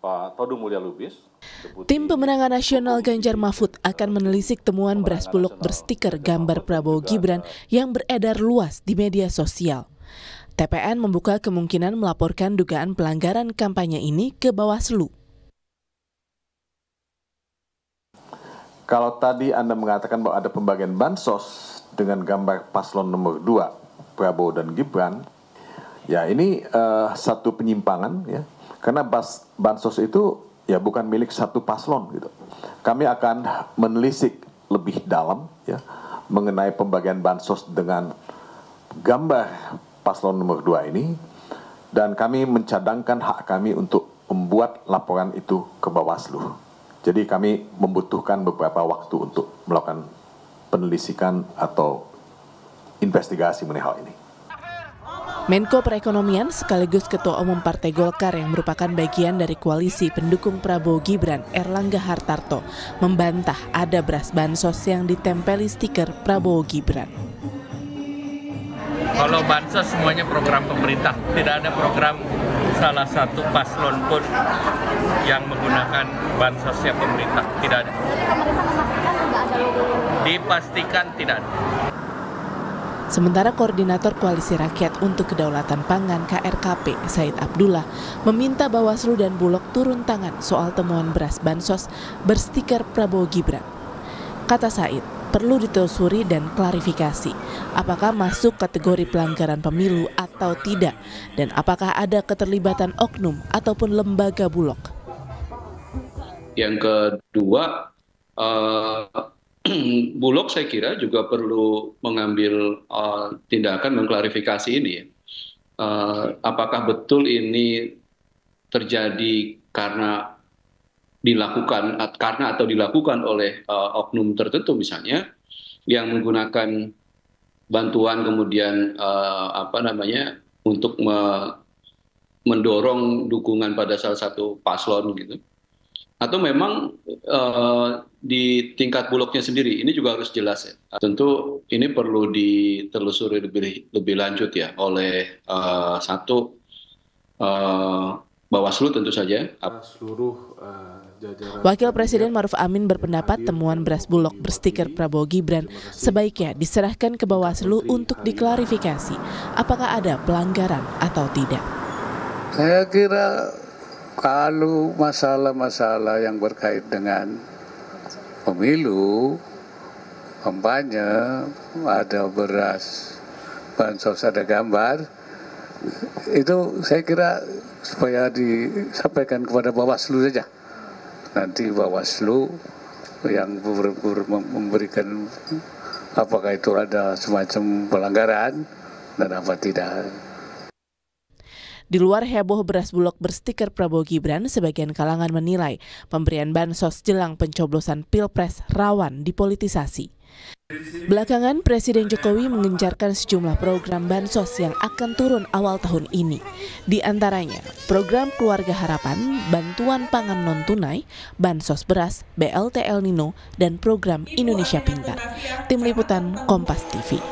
Pak Todung Mulya Lubis. Tim pemenangan nasional Ganjar Mahfud akan menelisik temuan beras bulog berstiker gambar Prabowo Gibran yang beredar luas di media sosial. TPN membuka kemungkinan melaporkan dugaan pelanggaran kampanye ini ke Bawaslu. Kalau tadi Anda mengatakan bahwa ada pembagian bansos dengan gambar paslon nomor 2, Prabowo dan Gibran, ya ini satu penyimpangan ya. Karena bansos itu ya bukan milik satu paslon gitu. Kami akan menelisik lebih dalam ya mengenai pembagian bansos dengan gambar paslon nomor 2 ini, dan kami mencadangkan hak kami untuk membuat laporan itu ke Bawaslu. Jadi kami membutuhkan beberapa waktu untuk melakukan penelisikan atau investigasi mengenai hal ini. Menko Perekonomian sekaligus Ketua Umum Partai Golkar yang merupakan bagian dari koalisi pendukung Prabowo Gibran, Erlangga Hartarto, membantah ada beras bansos yang ditempeli stiker Prabowo Gibran. Kalau bansos semuanya program pemerintah, tidak ada program salah satu paslon pun yang menggunakan bansosnya pemerintah, tidak ada. Dipastikan tidak ada. Sementara Koordinator Koalisi Rakyat untuk Kedaulatan Pangan KRKP, Said Abdullah, meminta Bawaslu dan Bulog turun tangan soal temuan beras bansos berstiker Prabowo Gibran. Kata Said, perlu ditelusuri dan klarifikasi apakah masuk kategori pelanggaran pemilu atau tidak, dan apakah ada keterlibatan oknum ataupun lembaga Bulog. Yang kedua, Bulog saya kira juga perlu mengambil tindakan mengklarifikasi ini. Apakah betul ini terjadi karena dilakukan oleh oknum tertentu misalnya yang menggunakan bantuan kemudian untuk mendorong dukungan pada salah satu paslon gitu. Atau memang di tingkat Bulognya sendiri ini juga harus jelas ya. Tentu ini perlu ditelusuri lebih lanjut ya oleh Bawaslu tentu saja. Wakil Presiden Maruf Amin berpendapat temuan beras bulog berstiker Prabowo Gibran sebaiknya diserahkan ke Bawaslu untuk diklarifikasi apakah ada pelanggaran atau tidak. Saya kira kalau masalah-masalah yang berkait dengan pemilu, kampanye, ada beras, bansos, ada gambar, itu saya kira supaya disampaikan kepada Bawaslu saja. Nanti Bawaslu yang memberikan apakah itu ada semacam pelanggaran dan apa tidak. Di luar heboh beras bulog berstiker Prabowo Gibran, sebagian kalangan menilai pemberian bansos jelang pencoblosan Pilpres rawan dipolitisasi. Belakangan, Presiden Jokowi mengencarkan sejumlah program bansos yang akan turun awal tahun ini. Di antaranya, program Keluarga Harapan, bantuan pangan non-tunai, bansos beras, BLT El Nino, dan program Indonesia Pintar. Tim Liputan Kompas TV.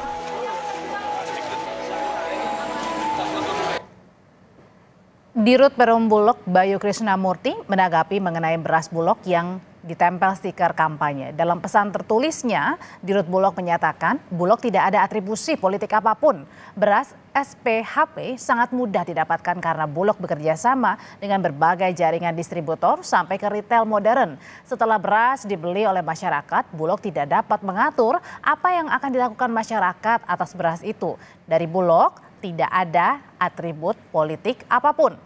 Dirut Perum Bulog Bayu Krisnamurti menanggapi mengenai beras Bulog yang ditempel stiker kampanye. Dalam pesan tertulisnya, Dirut Bulog menyatakan Bulog tidak ada atribusi politik apapun. Beras SPHP sangat mudah didapatkan karena Bulog bekerja sama dengan berbagai jaringan distributor sampai ke retail modern. Setelah beras dibeli oleh masyarakat, Bulog tidak dapat mengatur apa yang akan dilakukan masyarakat atas beras itu. Dari Bulog tidak ada atribut politik apapun.